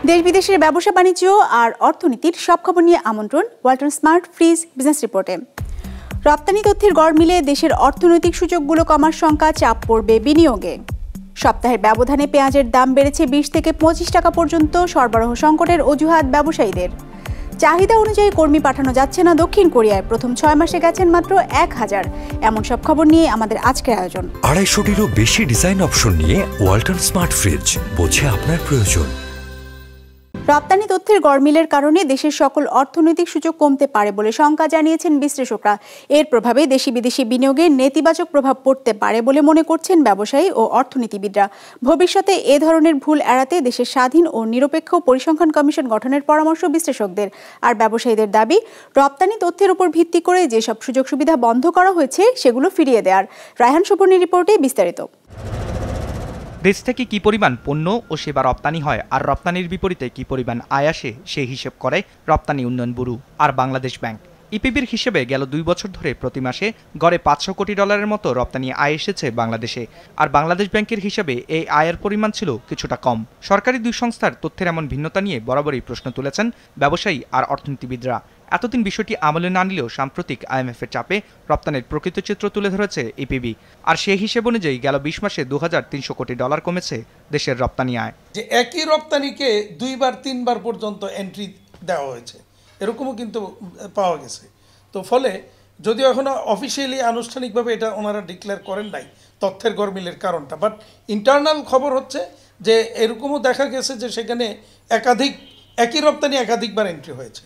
দেশ বিদেশের ব্যবসা বাণিজ্য আর অর্থনীতির সব খবর নিয়ে আমন্ত্রণ ওয়ালটন স্মার্ট ফ্রিজ বিজনেস রিপোর্টে। রপ্তানি তথ্যের গড় মিলে দেশের অর্থনৈতিক সূচকগুলো কমার শঙ্কা, চাপ পড়বে বিনিয়োগে। সপ্তাহের ব্যবধানে পেঁয়াজের দাম বেড়েছে 20 থেকে 25 টাকা পর্যন্ত, সরবরাহ সংকটের অজুহাত ব্যবসায়ীদের। চাহিদা অনুযায়ী কর্মী পাঠানো যাচ্ছে না দক্ষিণ কোরিয়ায়, প্রথম 6 মাসে গেছেন মাত্র 1000। এমন সব খবর নিয়ে আমাদের আজকের আয়োজন। 250-টিরও বেশি ডিজাইন অপশন নিয়ে ওয়ালটন স্মার্ট ফ্রিজ, বোঝে আপনার প্রয়োজন। রপ্তানি তথ্যের গড়মিলের কারণে দেশের সকল অর্থনৈতিক সূচক কমতে পারে বলে শঙ্কা জানিয়েছেন বিশ্লেষকরা। এর প্রভাবে দেশি বিদেশি বিনিয়োগে নেতিবাচক প্রভাব পড়তে পারে বলে মনে করছেন ব্যবসায়ী ও অর্থনীতিবিদরা। ভবিষ্যতে এ ধরনের ভুল এড়াতে দেশের স্বাধীন ও নিরপেক্ষ পরিসংখ্যান কমিশন গঠনের পরামর্শ বিশ্লেষকদের। আর ব্যবসায়ীদের দাবি, রপ্তানি তথ্যের উপর ভিত্তি করে যেসব সুযোগ সুবিধা বন্ধ করা হয়েছে সেগুলো ফিরিয়ে দেওয়ার। রায়হান শোভনের রিপোর্টে বিস্তারিত। দেশ থেকে কি পরিমাণ পণ্য ও সেবা রপ্তানি হয় আর রপ্তানির বিপরীতে কি পরিমাণ আয় আসে সেই হিসেব করে রপ্তানি উন্নয়ন ব্যুরো আর বাংলাদেশ ব্যাংক। ইপিবির হিসেবে গেল 2 বছর ধরে প্রতি মাসে গড়ে $500 কোটি মতো রপ্তানি আয় এসেছে বাংলাদেশে। আর বাংলাদেশ ব্যাংকের হিসাবে এই আয়ের পরিমাণ ছিল কিছুটা কম। সরকারি দুই সংস্থার তথ্যের এমন ভিন্নতা নিয়ে বরাবরই প্রশ্ন তুলেছেন ব্যবসায়ী আর অর্থনীতিবিদরা। এতদিন বিষয়টি আমলে না নিলেও সাম্প্রতিক IMF-এর চাপে রপ্তানির প্রকৃত চিত্র তুলে ধরেছে ইপিবি। আর সেই হিসেব অনুযায়ী গেল 20 মাসে $2300 কোটি কমেছে দেশের রপ্তানি আয়। যে একই রপ্তানিকে 2-3 পর্যন্ত এন্ট্রি দেওয়া হয়েছে, এরকমও কিন্তু পাওয়া গেছে। তো ফলে যদিও এখনো অফিসিয়ালি আনুষ্ঠানিকভাবে এটা ওনারা ডিক্লেয়ার করেন নাই তথ্যের গড়মিলের কারণটা, বাট ইন্টারনাল খবর হচ্ছে যে এরকমও দেখা গেছে যে সেখানে একই রপ্তানি একাধিকবার এন্ট্রি হয়েছে,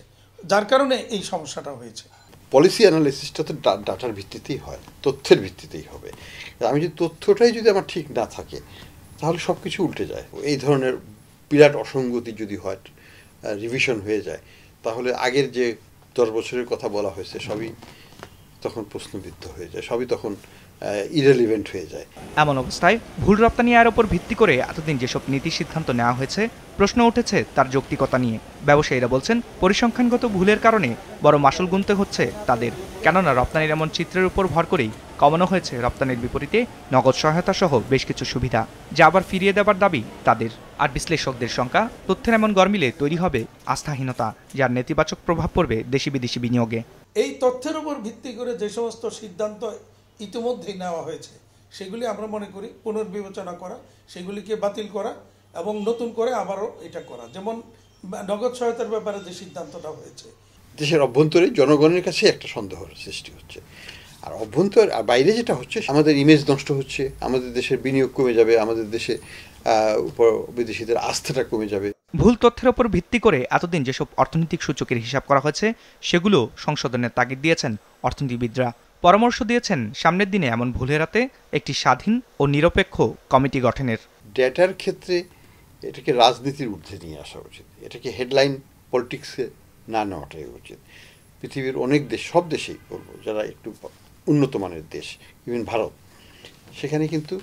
যার কারণে এই সমস্যাটা হয়েছে। পলিসি অ্যানালিসিসটা তো ডাটার ভিত্তিতেই হয়, তথ্যের ভিত্তিতেই হবে। আমি যদি তথ্যটাই যদি আমার ঠিক না থাকে তাহলে সব কিছু উল্টে যায়। এই ধরনের বিরাট অসঙ্গতি যদি হয়, রিভিশন হয়ে যায়, তাহলে আগের যে 10 বছরের কথা বলা হয়েছে সবই তখন প্রশ্নবিদ্ধ হয়ে যায়, সবই তখন ইরেলিভেন্ট হয়ে যায়। এমন অবস্থায় ভুল রপ্তানি আয়ের ওপর ভিত্তি করে এতদিন যেসব নীতি সিদ্ধান্ত নেওয়া হয়েছে প্রশ্ন উঠেছে তার যৌক্তিকতা নিয়ে। ব্যবসায়ীরা বলছেন, পরিসংখ্যানগত ভুলের কারণে বড় মাসুল গুনতে হচ্ছে তাদের। কেননা রপ্তানির এমন চিত্রের উপর ভর করেই কমানো হয়েছে রপ্তানির বিপরীতে নগদ সহায়তা সহ বেশ কিছু সুবিধা, যা আবার ফিরিয়ে দেবার দাবি তাদের। আর বিশ্লেষকদের শঙ্কা, তথ্যের এমন গড়মিলে তৈরি হবে আস্থাহীনতা, যার নেতিবাচক প্রভাব পড়বে দেশি বিদেশি বিনিয়োগে। এই তথ্যের উপর ভিত্তি করে যে সমস্ত সিদ্ধান্ত ইতিমধ্যেই নেওয়া হয়েছে সেগুলি আমরা মনে করি পুনর্বিবেচনা করা, সেগুলিকে বাতিল করা এবং নতুন করে আবারও এটা করা। যেমন নগদ সহায়তার ব্যাপারে যে সিদ্ধান্তটা হয়েছে, দেশের অভ্যন্তরে জনগণের কাছে একটা সন্দেহের সৃষ্টি হচ্ছে, আর অভ্যন্তর আর বাইরে যেটা হচ্ছে আমাদের ইমেজ নষ্ট হচ্ছে, আমাদের দেশের বিনিয়োগ কমে যাবে, আমাদের দেশে উপর বিদেশিদের আস্থাটা কমে যাবে। ভুল তথ্যের উপর ভিত্তি করে এতদিন যেসব অর্থনৈতিক সূচকের হিসাব করা হয়েছে সেগুলো সংশোধনের তাগিদ দিয়েছেন অর্থনীতিবিদরা। পরামর্শ দিয়েছেন সামনের দিনে এমন ভুল এড়াতে একটি স্বাধীন ও নিরপেক্ষ কমিটি গঠনের। ডেটার ক্ষেত্রে এটাকে রাজনীতির ঊর্ধ্বে নিয়ে আসা উচিত, এটাকে হেডলাইন পলিটিক্সে না নেওয়াটাই উচিত। পৃথিবীর অনেক দেশ, সব দেশেই বলবো, যারা একটু উন্নত মানের দেশ, ইভেন ভারত, সেখানে কিন্তু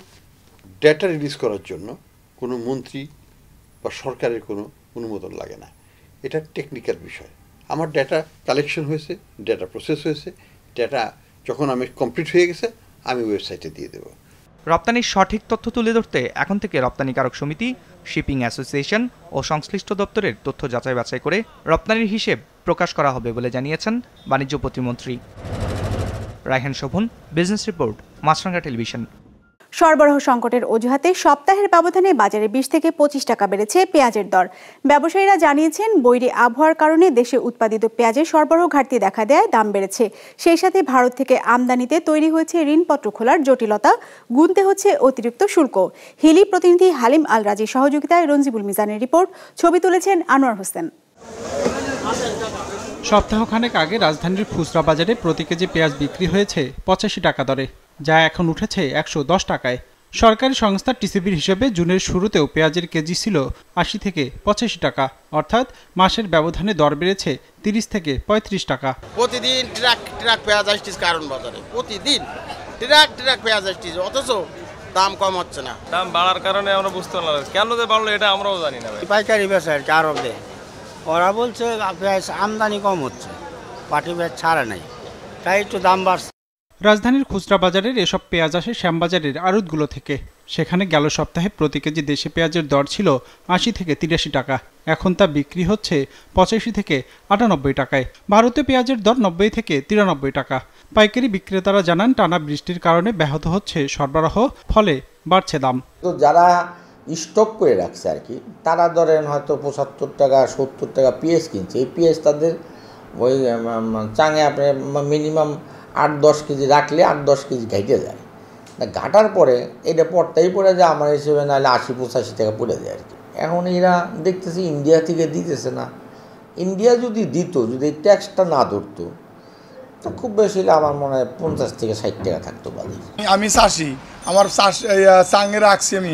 ডেটা রিলিজ করার জন্য কোনো মন্ত্রী বা সরকারের কোনো অনুমোদন লাগে না। এটা টেকনিক্যাল বিষয়। আমার ডেটা কালেকশন হয়েছে, ডেটা প্রসেস হয়েছে, ডেটা যখন আমি কমপ্লিট হয়ে গেছে আমি ওয়েবসাইটে দিয়ে দেব। রপ্তানির সঠিক তথ্য তুলে ধরতে এখন থেকে রপ্তানিকারক সমিতি, শিপিং অ্যাসোসিয়েশন ও সংশ্লিষ্ট দপ্তরের তথ্য যাচাই বাছাই করে রপ্তানির হিসেব প্রকাশ করা হবে বলে জানিয়েছেন বাণিজ্য প্রতিমন্ত্রী। রায়হান শোভন, বিজনেস রিপোর্ট, মাছরাঙ্গা টেলিভিশন। সরবরাহ সংকটের অজুহাতে সপ্তাহের ব্যবধানে বাজারে 20 থেকে 25 টাকা বেড়েছে পেঁয়াজের দর। ব্যবসায়ীরা জানিয়েছেন, বৈরী আবহাওয়ার কারণে দেশে উৎপাদিত পেঁয়াজের সরবরাহ ঘাটতি দেখা দেয়, দাম বেড়েছে। সেই সাথে ভারত থেকে আমদানিতে তৈরি হয়েছে ঋণপত্র খোলার জটিলতা, গুনতে হচ্ছে অতিরিক্ত শুল্ক। হিলি প্রতিনিধি হালিম আল রাজির সহযোগিতায় রঞ্জিবুল মিজানের রিপোর্ট, ছবি তুলেছেন আনোয়ার হোসেন। সপ্তাহখানেক আগে রাজধানীর খুচরা বাজারে প্রতি কেজি পেঁয়াজ বিক্রি হয়েছে 85 টাকা দরে, যা এখন উঠেছে 110 টাকায়। সরকারি সংস্থা টিসিবির হিসেবে জুনের শুরুতেও পেঁয়াজের কেজি ছিল 80 থেকে 85 টাকা, অর্থাৎ মাসের ব্যবধানে দর বেড়েছে 30 থেকে 35 টাকা। প্রতিদিন ট্রাক পেঁয়াজ আসছে কারণ বাজারে, প্রতিদিন ট্রাক পেঁয়াজ আসছে, অথচ দাম কম হচ্ছে না। দাম বাড়ার কারণে আমরা বুঝতে পারলাম কেন যে বাড়লো এটা আমরাও জানি না। পাইকারি বেচার কারণে ওরা বলছে পেঁয়াজ আমদানি কম হচ্ছে, পাটি পেঁয়াজ ছাড়া নাই, তাই একটু দাম বাড়ছে। রাজধানীর খুচরা বাজারের এসব পেঁয়াজ আসে শ্যামবাজারের আড়তগুলো থেকে। সেখানে গেল সপ্তাহে প্রতি কেজি দেশি পেঁয়াজের দর ছিল ৮০ থেকে ৮৩ টাকা। এখন তা বিক্রি হচ্ছে ৮৫ থেকে ৯৮ টাকায়। ভারতে পেঁয়াজের দর ৯০ থেকে ৯৩ টাকা। পাইকারি বিক্রেতারা জানান টানা বৃষ্টির কারণে ব্যাহত হচ্ছে সরবরাহ, ফলে বাড়ছে দাম। তো যারা স্টক করে রাখছে আর কি, তারা ধরেন হয়তো ৭৫ টাকা ৭০ টাকা পেঁয়াজ কিনছে। এই পেঁয়াজ তাদের ওই চাঙে আপনি মিনিমাম ৮-১০ কেজি রাখলে ৮-১০ কেজি ঘাইটে যায়। ঘাটার পরে এটা পড়তেই পড়ে যায় আমার হিসেবে, নাহলে ৮০-৮৫ টাকা পড়ে যায় আর কি। এখন এরা দেখতেছি ইন্ডিয়া থেকে দিতেছে না। ইন্ডিয়া যদি দিত, যদি ট্যাক্সটা না ধরতো, তো খুব বেশি আমার মনে হয় ৫০ থেকে ৬০ টাকা থাকতো বাজে। আমি চাষি, আমার চাঙে রাখছি, আমি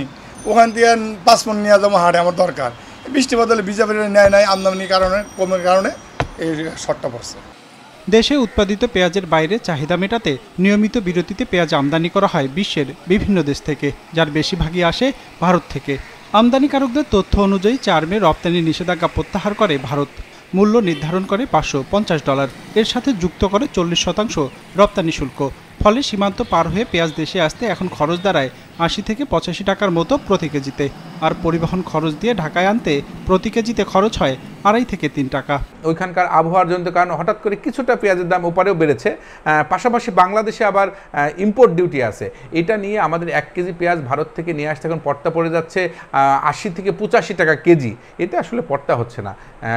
ওখান থেকে ৫ মণ নিয়ে যাবো হাটে, আমার দরকার। বৃষ্টি বদলে ভিজা বেরোয় নেয় নাই, আমদানির কারণে কমের কারণে এই শর্টটা পড়ছে। দেশে উৎপাদিত পেঁয়াজের বাইরে চাহিদা মেটাতে নিয়মিত বিরতিতে পেঁয়াজ আমদানি করা হয় বিশ্বের বিভিন্ন দেশ থেকে, যার বেশিরভাগই আসে ভারত থেকে। আমদানিকারকদের তথ্য অনুযায়ী ৪ মে রপ্তানি নিষেধাজ্ঞা প্রত্যাহার করে ভারত। মূল্য নির্ধারণ করে $৫৫০। এর সাথে যুক্ত করে ৪০% রপ্তানি শুল্ক। ফলে সীমান্ত পার হয়ে পেঁয়াজ দেশে আসতে এখন খরচ দাঁড়ায় ৮০ থেকে ৮৫ টাকার মতো প্রতি কেজিতে। আর পরিবহন খরচ দিয়ে ঢাকায় আনতে প্রতি কেজিতে খরচ হয় ২.৫ থেকে ৩ টাকা। ওইখানকার আবহাওয়ার জনিত কারণে হঠাৎ করে কিছুটা পেঁয়াজের দাম ওপারেও বেড়েছে। পাশাপাশি বাংলাদেশে আবার ইম্পোর্ট ডিউটি আছে। এটা নিয়ে আমাদের ১ কেজি পেঁয়াজ ভারত থেকে নিয়ে আসতে এখন পড়তা পড়ে যাচ্ছে ৮০ থেকে ৮৫ টাকা কেজি। এতে আসলে পড়তা হচ্ছে না।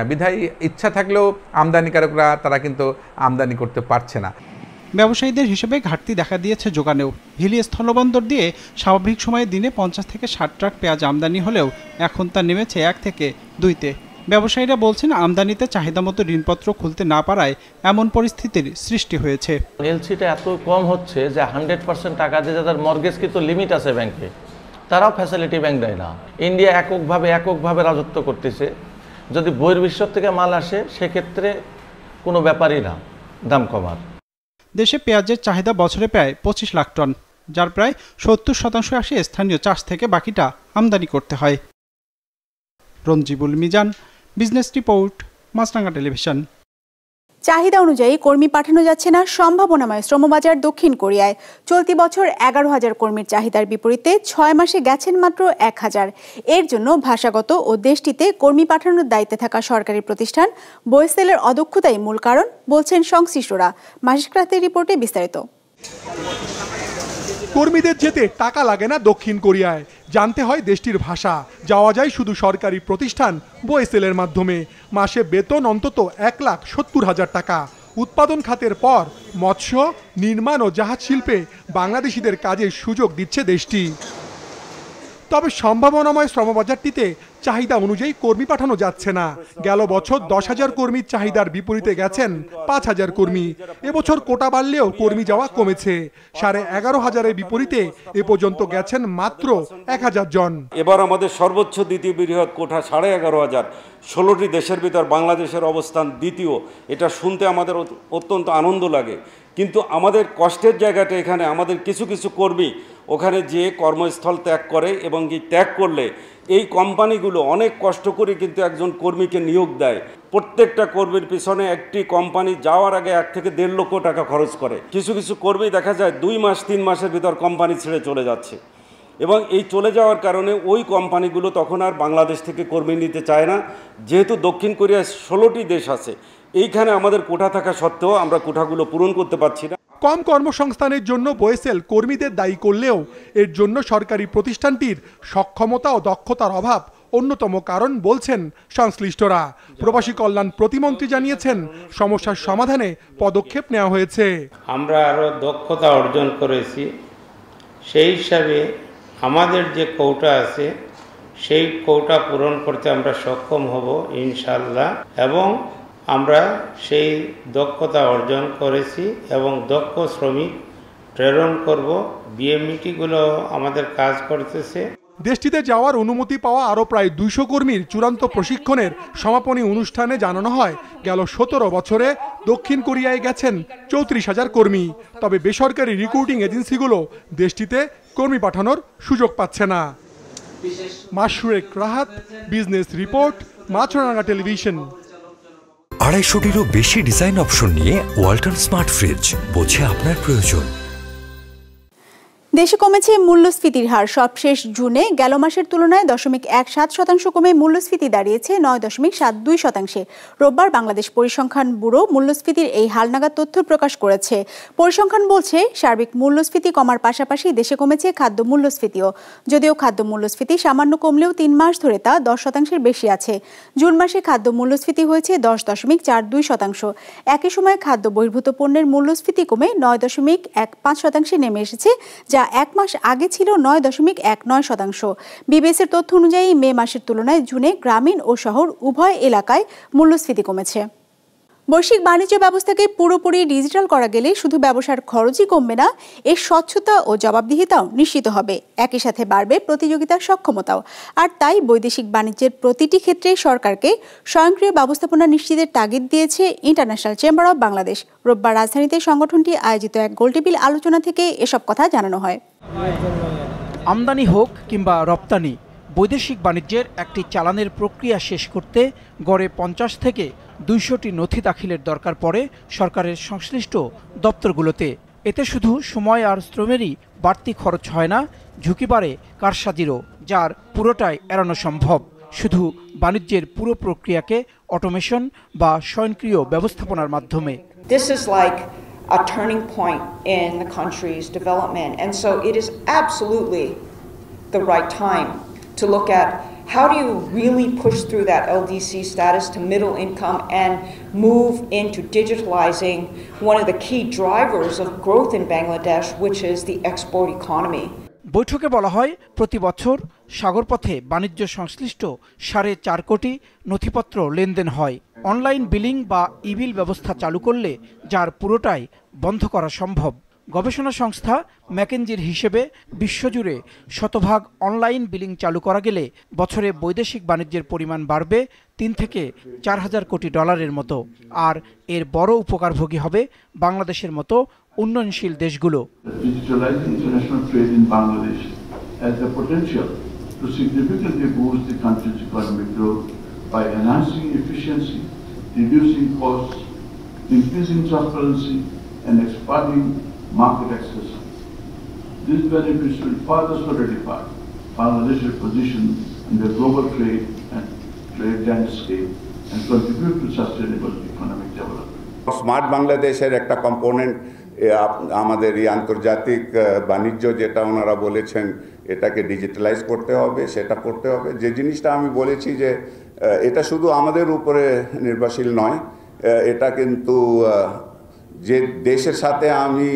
বিধায় ইচ্ছা থাকলেও আমদানিকারকরা তারা কিন্তু আমদানি করতে পারছে না। ব্যবসায়ীদের হিসেবে ঘাটতি দেখা দিয়েছে যোগানেও। হিলি স্থলবন্দর দিয়ে স্বাভাবিক সময়ে দিনে ৫০ থেকে ৬০ ট্রাক পেঁয়াজ আমদানি হলেও এখন তা নেমেছে ১ থেকে ২-তে। ব্যবসায়ীরা বলছেন আমদানিতে চাহিদা মতো ঋণপত্র খুলতে না পারায় এমন পরিস্থিতির সৃষ্টি হয়েছে। এলসিটা এত কম হচ্ছে যে 100% টাকা দিয়ে যাদের মর্গেজ কিন্তু লিমিট আছে ব্যাংকে, তারাও ফ্যাসিলিটি ব্যাংক দেয় না। ইন্ডিয়া এককভাবে রাজত্ব করতেছে। যদি বহির্বিশ্ব থেকে মাল আসে সেক্ষেত্রে কোনো ব্যাপারই না দাম কমার। দেশে পেঁয়াজের চাহিদা বছরে প্রায় ২৫ লাখ টন, যার প্রায় ৭০% আসে স্থানীয় চাষ থেকে, বাকিটা আমদানি করতে হয়। রঞ্জিবুল মিজান, বিজনেস রিপোর্ট, মাছরাঙা টেলিভিশন। চাহিদা অনুযায়ী কর্মী পাঠানো যাচ্ছে না সম্ভাবনাময় শ্রমবাজার দক্ষিণ কোরিয়ায়। চলতি বছর ১১,০০০ কর্মীর চাহিদার বিপরীতে ৬ মাসে গেছেন মাত্র ১,০০০। এর জন্য ভাষাগত ও দেশটিতে কর্মী পাঠানোর দায়িত্বে থাকা সরকারি প্রতিষ্ঠান বয়েসেলের অদক্ষতাই মূল কারণ বলছেন সংশ্লিষ্টরা। মাসিক রাতের রিপোর্টে বিস্তারিত। কর্মীদের যেতে টাকা লাগে না দক্ষিণ কোরিয়ায়, জানতে হয় দেশটির ভাষা। যাওয়া যায় শুধু সরকারি প্রতিষ্ঠান বয়েসেলের মাধ্যমে। মাসে বেতন অন্তত ১,৭০,০০০ টাকা। উৎপাদন খাতের পর মৎস্য, নির্মাণ ও জাহাজ শিল্পে বাংলাদেশিদের কাজের সুযোগ দিচ্ছে দেশটি। তবে সম্ভাবনাময় শ্রমবাজারটিতে চাহিদা অনুযায়ী কর্মী পাঠানো যাচ্ছে না। গেল বছর ১০,০০০ কর্মীর চাহিদার বিপরীতে গেছেন ৫,০০০ কর্মী। এবছর কোটা বাড়লেও কর্মী যাওয়া কমেছে। ১১,৫০০-এর বিপরীতে এ পর্যন্ত গেছেন মাত্র ১,০০০ জন। এবার আমাদের সর্বোচ্চ দ্বিতীয় বৃহৎ কোটা ১১,৫০০। ১৬টি দেশের ভিতর বাংলাদেশের অবস্থান দ্বিতীয়। এটা শুনতে আমাদের অত্যন্ত আনন্দ লাগে, কিন্তু আমাদের কষ্টের জায়গাটা এখানে আমাদের কিছু কিছু কর্মী ওখানে যে কর্মস্থল ত্যাগ করে, এবং এই ত্যাগ করলে এই কোম্পানিগুলো অনেক কষ্ট করে কিন্তু একজন কর্মীকে নিয়োগ দেয়। প্রত্যেকটা কর্মীর পিছনে একটি কোম্পানি যাওয়ার আগে ১ থেকে ১.৫ লক্ষ টাকা খরচ করে। কিছু কিছু কর্মী দেখা যায় ২ মাস ৩ মাসের ভিতর কোম্পানি ছেড়ে চলে যাচ্ছে, এবং এই চলে যাওয়ার কারণে ওই কোম্পানিগুলো তখন আর বাংলাদেশ থেকে কর্মী নিতে চায় না। যেহেতু দক্ষিণ কোরিয়ায় ১৬টি দেশ আছে, এইখানে আমাদের কোটা থাকা সত্ত্বেও আমরা কোটাগুলো পূরণ করতে পারছি না। কম কর্মসংস্থানের জন্য বয়েসেল কর্মীদের দায়ী করলেও এর জন্য সরকারি প্রতিষ্ঠানটির সক্ষমতা ও দক্ষতার অভাব অন্যতম কারণ বলছেন সংশ্লিষ্টরা। প্রবাসী কল্যাণ প্রতিমন্ত্রী জানিয়েছেন সমস্যার সমাধানে পদক্ষেপ নেওয়া হয়েছে। আমরা আরও দক্ষতা অর্জন করেছি, সেই হিসাবে আমাদের যে কোটা আছে সেই কোটা পূরণ করতে আমরা সক্ষম হব ইনশাআল্লাহ, এবং আমরা সেই দক্ষতা অর্জন করেছি এবং দক্ষ শ্রমিক প্রেরণ করব। বিএমইটিগুলো আমাদের কাজ করতেছে। দেশটিতে যাওয়ার অনুমতি পাওয়া আরও প্রায় ২০০ কর্মীর চূড়ান্ত প্রশিক্ষণের সমাপনী অনুষ্ঠানে জানানো হয় গেল ১৭ বছরে দক্ষিণ কোরিয়ায় গেছেন ৩৪,০০০ কর্মী। তবে বেসরকারি রিক্রুটিং এজেন্সিগুলো দেশটিতে কর্মী পাঠানোর সুযোগ পাচ্ছে না। মাশরুক রাহাত, বিজনেস রিপোর্ট, মাছরাঙা টেলিভিশন। 250-টিরও বেশি ডিজাইন অপশন নিয়ে ওয়ালটন স্মার্ট ফ্রিজ, বোঝে আপনার প্রয়োজন। দেশে কমেছে মূল্যস্ফীতির হার। সবশেষ জুনে গেল মাসের তুলনায় 0.17% কমে মূল্যস্ফীতি দাঁড়িয়েছে 9.72%। রোববার বাংলাদেশ পরিসংখ্যান ব্যুরো মূল্যস্ফীতির এই হালনাগাদ তথ্য প্রকাশ করেছে। পরিসংখ্যান বলছে, সার্বিক মূল্যস্ফীতি কমার পাশাপাশি দেশে কমেছে খাদ্য মূল্যস্ফীতিও। যদিও খাদ্য মূল্যস্ফীতি সামান্য কমলেও 3 মাস ধরে তা 10%-এর বেশি আছে। জুন মাসে খাদ্য মূল্যস্ফীতি হয়েছে 10.42%। একই সময়ে খাদ্য বহির্ভূত পণ্যের মূল্যস্ফীতি কমে 9.15%-এ নেমে এসেছে, যা 1 মাস আগে ছিল 9.19%। বিবিএসের তথ্য অনুযায়ী মে মাসের তুলনায় জুনে গ্রামীণ ও শহর উভয় এলাকায় মূল্যস্ফীতি কমেছে। বৈশ্বিক বাণিজ্য ব্যবস্থাকে পুরোপুরি ডিজিটাল করা গেলে শুধু ব্যবসার খরচই কমবে না, এর স্বচ্ছতা ও জবাবদিহিতাও নিশ্চিত হবে। একই সাথে বাড়বে প্রতিযোগিতার সক্ষমতাও। আর তাই বৈদেশিক বাণিজ্যের প্রতিটি ক্ষেত্রে সরকারকে স্বয়ংক্রিয় ব্যবস্থাপনা নিশ্চিতের তাগিদ দিয়েছে ইন্টারন্যাশনাল চেম্বার অব বাংলাদেশ। রোববার রাজধানীতে সংগঠনটি আয়োজিত এক গোলটেবিল আলোচনা থেকে এসব কথা জানানো হয়। আমদানি হোক কিংবা রপ্তানি, বৈদেশিক বাণিজ্যের একটি চালানের প্রক্রিয়া শেষ করতে গড়ে 50 থেকে 200টি নথি দাখিলের দরকার পড়ে সরকারের সংশ্লিষ্ট দপ্তরগুলোতে। এতে শুধু সময় আর শ্রমেরই বাড়তি খরচ হয় না, ঝুঁকি বাড়ে কারসাজিরও, যার পুরোটাই এড়ানো সম্ভব শুধু বাণিজ্যের পুরো প্রক্রিয়াকে অটোমেশন বা স্বয়ংক্রিয় ব্যবস্থাপনার মাধ্যমে। This is like a turning point in the country's development, and so it is absolutely the right time to look at how do you really push through that LDC status to middle income and move into digitalizing one of the key drivers of growth in Bangladesh, which is the export economy. বৈঠকে বলা হয়, প্রতি বছর সাগরপথে বাণিজ্য সংশ্লিষ্ট 4.5 কোটি নথিপত্র লেনদেন হয়। অনলাইন বিলিং বা ইবিল ব্যবস্থা চালু করলে যার পুরোটাই বন্ধ করা সম্ভব। গবেষণা সংস্থা ম্যাকেনজির হিসেবে বিশ্বজুড়ে 100% অনলাইন বিলিং চালু করা গেলে বছরে বৈদেশিক বাণিজ্যের পরিমাণ বাড়বে 3 থেকে 4,000 কোটি ডলারের মতো। আর এর বড় উপকারভোগী হবে বাংলাদেশের মতো উন্নয়নশীল দেশগুলো। Digitalizing international trade in Bangladesh has the potential to significantly boost the country's economic growth by enhancing efficiency, reducing costs, increasing transparency, and expanding market access. These benefits will further solidify Bangladesh's position in the global trade landscape and contribute to sustainable economic development. Smart বাংলাদেশের একটা component আমাদের এই আন্তর্জাতিক বাণিজ্য, যেটা ওনারা বলেছেন এটাকে ডিজিটালাইজ করতে হবে, সেটা করতে হবে। যে জিনিসটা আমি বলেছি যে এটা শুধু আমাদের উপরে নির্ভরশীল নয়, এটা কিন্তু যে দেশের সাথে আমি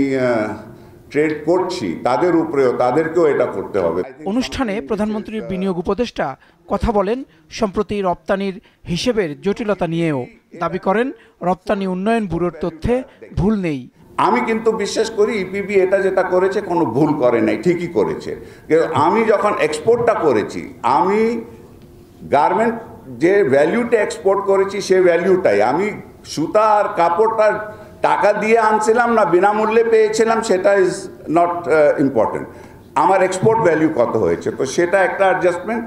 ট্রেড করছি তাদের উপরেও, তাদেরকেও এটা করতে হবে। অনুষ্ঠানে প্রধানমন্ত্রীর বিনিয়োগ উপদেষ্টা কথা বলেন সম্প্রতি রপ্তানির হিসেবের জটিলতা নিয়েও। দাবি করেন, রপ্তানি উন্নয়ন ব্যুরোর তথ্যে ভুল নেই। আমি কিন্তু বিশ্বাস করি ইপিবি এটা যেটা করেছে কোনো ভুল করে নাই, ঠিকই করেছে। আমি যখন এক্সপোর্টটা করেছি, আমি গার্মেন্ট যে ভ্যালুটা এক্সপোর্ট করেছি সে ভ্যালুটাই, আমি সুতা আর কাপড়টা টাকা দিয়ে আনছিলাম না বিনামূল্যে পেয়েছিলাম, সেটা ইজ নট ইম্পর্টেন্ট। আমার এক্সপোর্ট ভ্যালু কত হয়েছে, তো সেটা একটা অ্যাডজাস্টমেন্ট।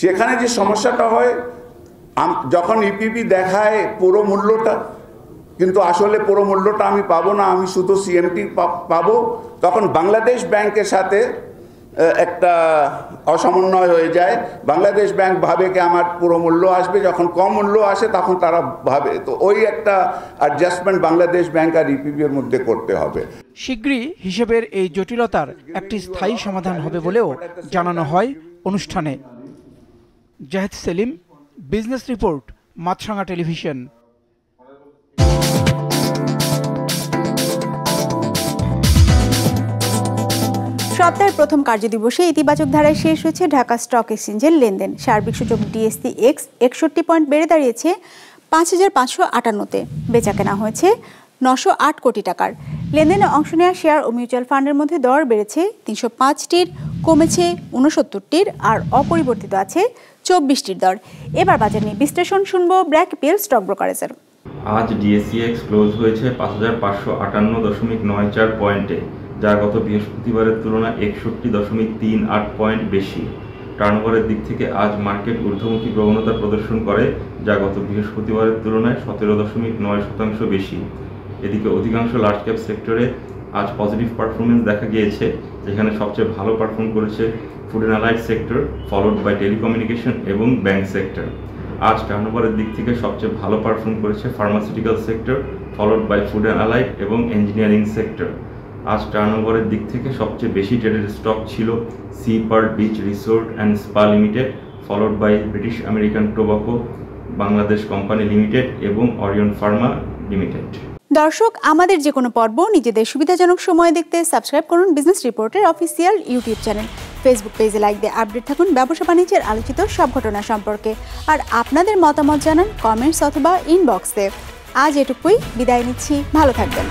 সেখানে যে সমস্যাটা হয়, যখন ইপিবি দেখায় পুরো মূল্যটা, কিন্তু আসলে পুরো মূল্যটা আমি পাবো না, আমি শুধু সিএমটি পাবো, তখন বাংলাদেশ ব্যাংকের সাথে একটা অসমন্বয় হয়ে যায়। বাংলাদেশ ব্যাংক ভাবে কি আমার পুরো মূল্য আসবে, যখন কম মূল্য আসে তখন তারা ভাবে, তো ওই একটা অ্যাডজাস্টমেন্ট বাংলাদেশ ব্যাংক আর ইপিবির মধ্যে করতে হবে। শীঘ্রই হিসেবের এই জটিলতার একটি স্থায়ী সমাধান হবে বলেও জানানো হয় অনুষ্ঠানে। জাহিদ সেলিম, বিজনেস রিপোর্ট, মাছরাঙা টেলিভিশন। সপ্তাহের প্রথম কার্যদিবসে ইতিবাচক ধারায় শেষ হয়েছে ঢাকা স্টক এক্সচেঞ্জের লেনদেন। সার্বিক সূচক ডিএসসি এক্স 61 পয়েন্ট বেড়ে দাঁড়িয়েছে 5,558-তে। বেচাকেনা হয়েছে 908 কোটি টাকার। লেনদেনে অংশ নেওয়া শেয়ার ও মিউচুয়াল ফান্ডের মধ্যে দর বেড়েছে 305টির, কমেছে 69টির, আর অপরিবর্তিত আছে 24টির দর। এবার বাজার নিয়ে বিশ্লেষণ শুনবো ব্র্যাক পিএল স্টক ব্রোকারেজের। আজ ডিএসসি এক্স ক্লোজ হয়েছে 5,558.94 পয়েন্টে, যা গত বৃহস্পতিবারের তুলনায় 61.38 পয়েন্ট বেশি। টার্নওভারের দিক থেকে আজ মার্কেট ঊর্ধ্বমুখী প্রবণতা প্রদর্শন করে, যা গত বৃহস্পতিবারের তুলনায় 17.9% বেশি। এদিকে অধিকাংশ লার্জ ক্যাপ সেক্টরে আজ পজিটিভ পারফরমেন্স দেখা গিয়েছে, যেখানে সবচেয়ে ভালো পারফর্ম করেছে food and allied sector, followed by telecommunication এবং ব্যাংক সেক্টর। আজ টার্নওভারের দিক থেকে সবচেয়ে ভালো পারফর্ম করেছে pharmaceutical sector, followed by food and allied এবং ইঞ্জিনিয়ারিং সেক্টর। আজ টার্নওভারের দিক থেকে সবচেয়ে বেশি ট্রেডেড স্টক ছিল Sea Park Beach Resort and Spa Limited, followed by British American Tobacco Bangladesh Company Limited এবং অরিয়ন ফার্মা লিমিটেড। দর্শক, আমাদের যে কোনো পর্ব নিজেদের সুবিধাজনক সময় দেখতে সাবস্ক্রাইব করুন বিজনেস রিপোর্টের অফিসিয়াল ইউটিউব চ্যানেল। ফেসবুক পেজে লাইক দিয়ে আপডেট থাকুন ব্যবসা বাণিজ্যের আলোচিত সব ঘটনা সম্পর্কে। আর আপনাদের মতামত জানান কমেন্টস অথবা ইনবক্সে। আজ এটুকুই, বিদায় নিচ্ছি, ভালো থাকবেন।